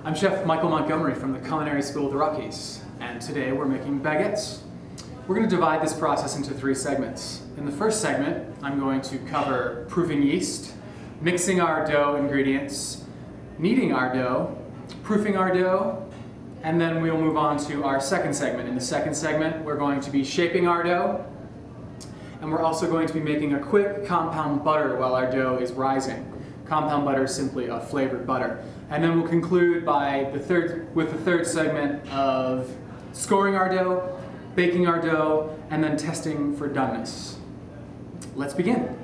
I'm Chef Michael Montgomery from the Culinary School of the Rockies, and today we're making baguettes. We're going to divide this process into 3 segments. In the first segment, I'm going to cover proofing yeast, mixing our dough ingredients, kneading our dough, proofing our dough, and then we'll move on to our second segment. In the second segment, we're going to be shaping our dough, and we're also going to be making a quick compound butter while our dough is rising. Compound butter is simply a flavored butter. And then we'll conclude with the third segment of scoring our dough, baking our dough, and then testing for doneness. Let's begin.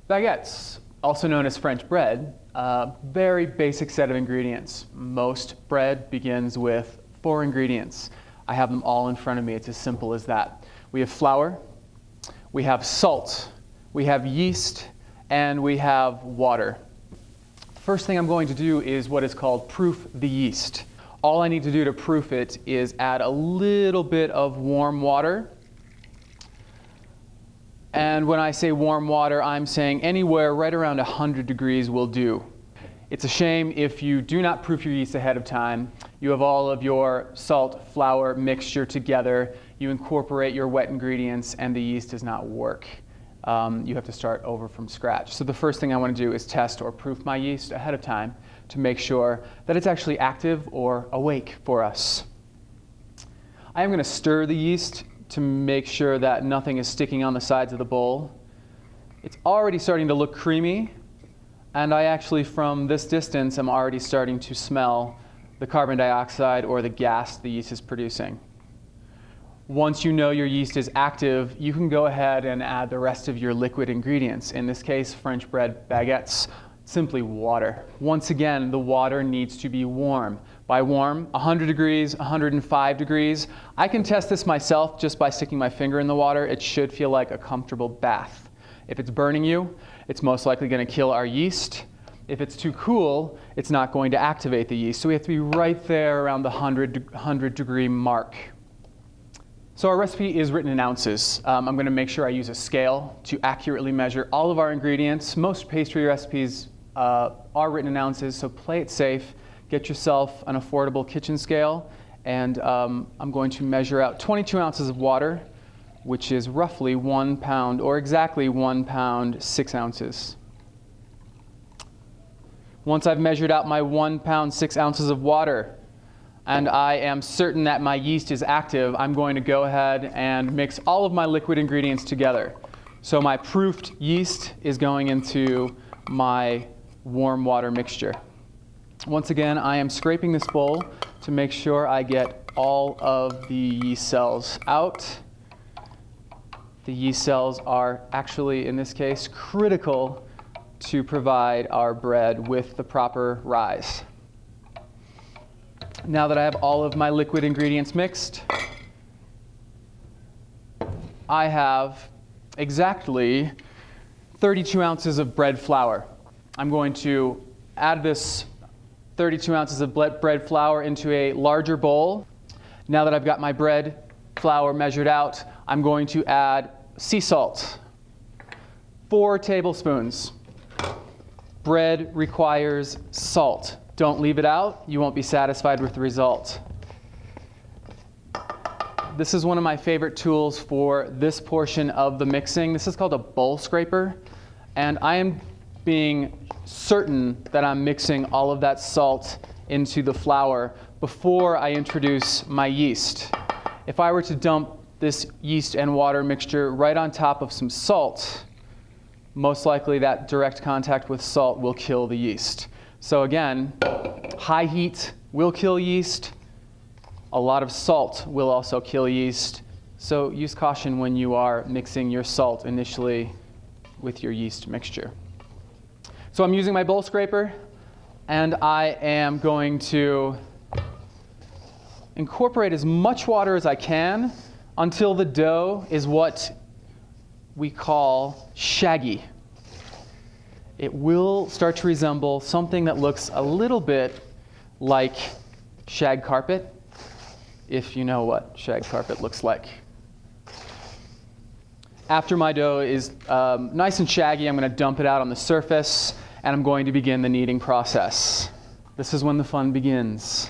Baguettes, also known as French bread, a very basic set of ingredients. Most bread begins with 4 ingredients. I have them all in front of me. It's as simple as that. We have flour, we have salt, we have yeast, and we have water. First thing I'm going to do is what is called proof the yeast. All I need to do to proof it is add a little bit of warm water. And when I say warm water, I'm saying anywhere right around 100 degrees will do. It's a shame if you do not proof your yeast ahead of time. You have all of your salt, flour mixture together. You incorporate your wet ingredients and the yeast does not work. You have to start over from scratch. So the first thing I want to do is test or proof my yeast ahead of time to make sure that it's actually active or awake for us. I am going to stir the yeast to make sure that nothing is sticking on the sides of the bowl. It's already starting to look creamy, and I actually, from this distance, am already starting to smell the carbon dioxide or the gas the yeast is producing. Once you know your yeast is active, you can go ahead and add the rest of your liquid ingredients. In this case, French bread baguettes, simply water. Once again, the water needs to be warm. By warm, 100 degrees, 105 degrees. I can test this myself just by sticking my finger in the water. It should feel like a comfortable bath. If it's burning you, it's most likely going to kill our yeast. If it's too cool, it's not going to activate the yeast. So we have to be right there around the 100 degree mark. So our recipe is written in ounces. I'm going to make sure I use a scale to accurately measure all of our ingredients. Most pastry recipes are written in ounces, so play it safe. Get yourself an affordable kitchen scale, and I'm going to measure out 22 ounces of water, which is roughly 1 pound, or exactly 1 pound, 6 ounces. Once I've measured out my 1 pound, 6 ounces of water, and I am certain that my yeast is active, I'm going to go ahead and mix all of my liquid ingredients together. So my proofed yeast is going into my warm water mixture. Once again, I am scraping this bowl to make sure I get all of the yeast cells out. The yeast cells are actually, in this case, critical to provide our bread with the proper rise. Now that I have all of my liquid ingredients mixed, I have exactly 32 ounces of bread flour. I'm going to add this 32 ounces of bread flour into a larger bowl. Now that I've got my bread flour measured out, I'm going to add sea salt, 4 tablespoons. Bread requires salt. Don't leave it out. You won't be satisfied with the result. This is one of my favorite tools for this portion of the mixing. This is called a bowl scraper, and I am being certain that I'm mixing all of that salt into the flour before I introduce my yeast. If I were to dump this yeast and water mixture right on top of some salt, most likely that direct contact with salt will kill the yeast. So again, high heat will kill yeast. A lot of salt will also kill yeast. So use caution when you are mixing your salt initially with your yeast mixture. So I'm using my bowl scraper, and I am going to incorporate as much water as I can until the dough is what we call shaggy. It will start to resemble something that looks a little bit like shag carpet, if you know what shag carpet looks like. After my dough is nice and shaggy, I'm going to dump it out on the surface, and I'm going to begin the kneading process. This is when the fun begins.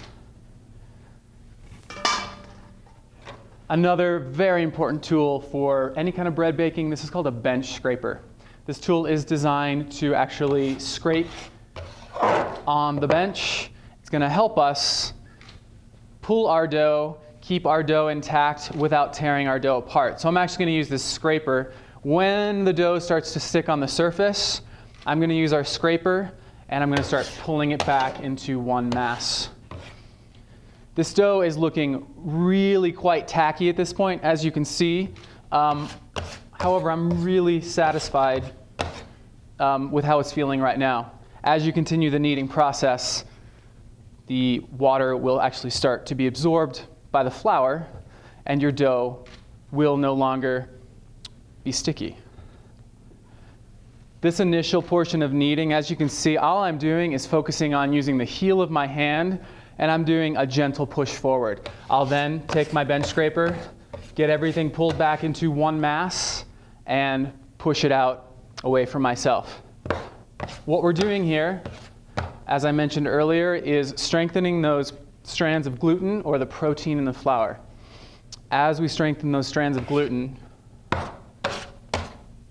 Another very important tool for any kind of bread baking, this is called a bench scraper. This tool is designed to actually scrape on the bench. It's going to help us pull our dough, keep our dough intact without tearing our dough apart. So I'm actually going to use this scraper. When the dough starts to stick on the surface, I'm going to use our scraper and I'm going to start pulling it back into one mass. This dough is looking really quite tacky at this point, as you can see. However, I'm really satisfied with how it's feeling right now. As you continue the kneading process, the water will actually start to be absorbed by the flour, and your dough will no longer be sticky. This initial portion of kneading, as you can see, all I'm doing is focusing on using the heel of my hand, and I'm doing a gentle push forward. I'll then take my bench scraper, get everything pulled back into one mass, and push it out away from myself. What we're doing here, as I mentioned earlier, is strengthening those strands of gluten or the protein in the flour. As we strengthen those strands of gluten,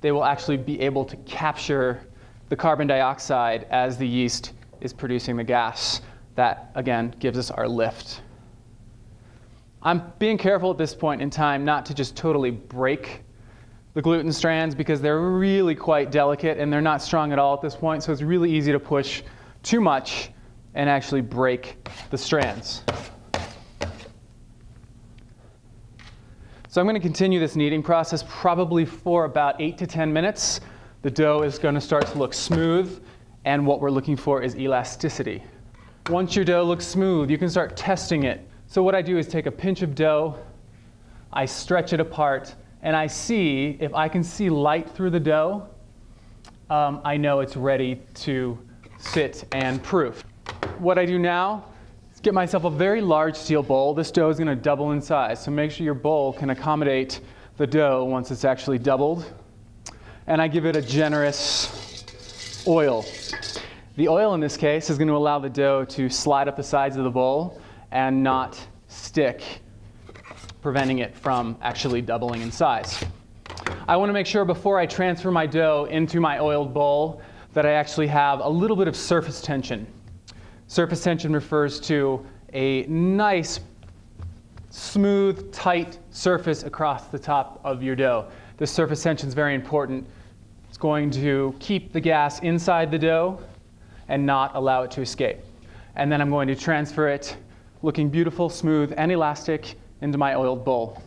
they will actually be able to capture the carbon dioxide as the yeast is producing the gas. That, again, gives us our lift. I'm being careful at this point in time not to just totally break the gluten strands because they're really quite delicate and they're not strong at all at this point, so it's really easy to push too much and actually break the strands. So I'm going to continue this kneading process probably for about 8 to 10 minutes. The dough is going to start to look smooth, and what we're looking for is elasticity. Once your dough looks smooth, you can start testing it. So what I do is take a pinch of dough, I stretch it apart, and I see, if I can see light through the dough, I know it's ready to sit and proof. What I do now is get myself a very large steel bowl. This dough is going to double in size, so make sure your bowl can accommodate the dough once it's actually doubled. And I give it a generous oil. The oil in this case is going to allow the dough to slide up the sides of the bowl and not stick, preventing it from actually doubling in size. I want to make sure before I transfer my dough into my oiled bowl that I actually have a little bit of surface tension. Surface tension refers to a nice, smooth, tight surface across the top of your dough. This surface tension is very important. It's going to keep the gas inside the dough and not allow it to escape. And then I'm going to transfer it, looking beautiful, smooth, and elastic, into my oiled bowl.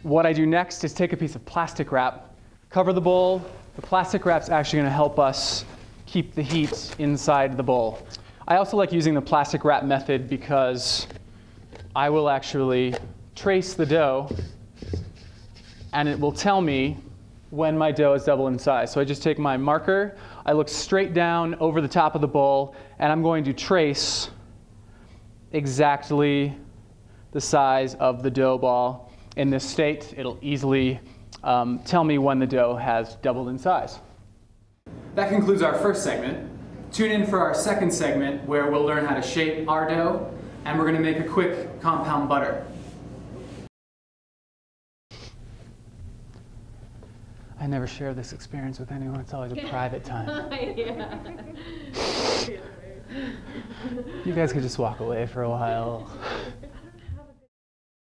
What I do next is take a piece of plastic wrap, cover the bowl. The plastic wrap's actually going to help us keep the heat inside the bowl. I also like using the plastic wrap method because I will actually trace the dough, and it will tell me when my dough is double in size. So I just take my marker, I look straight down over the top of the bowl, and I'm going to trace exactly the size of the dough ball. In this state, it'll easily tell me when the dough has doubled in size. That concludes our first segment. Tune in for our second segment where we'll learn how to shape our dough, and we're going to make a quick compound butter. I never share this experience with anyone. It's always a private time. You guys could just walk away for a while.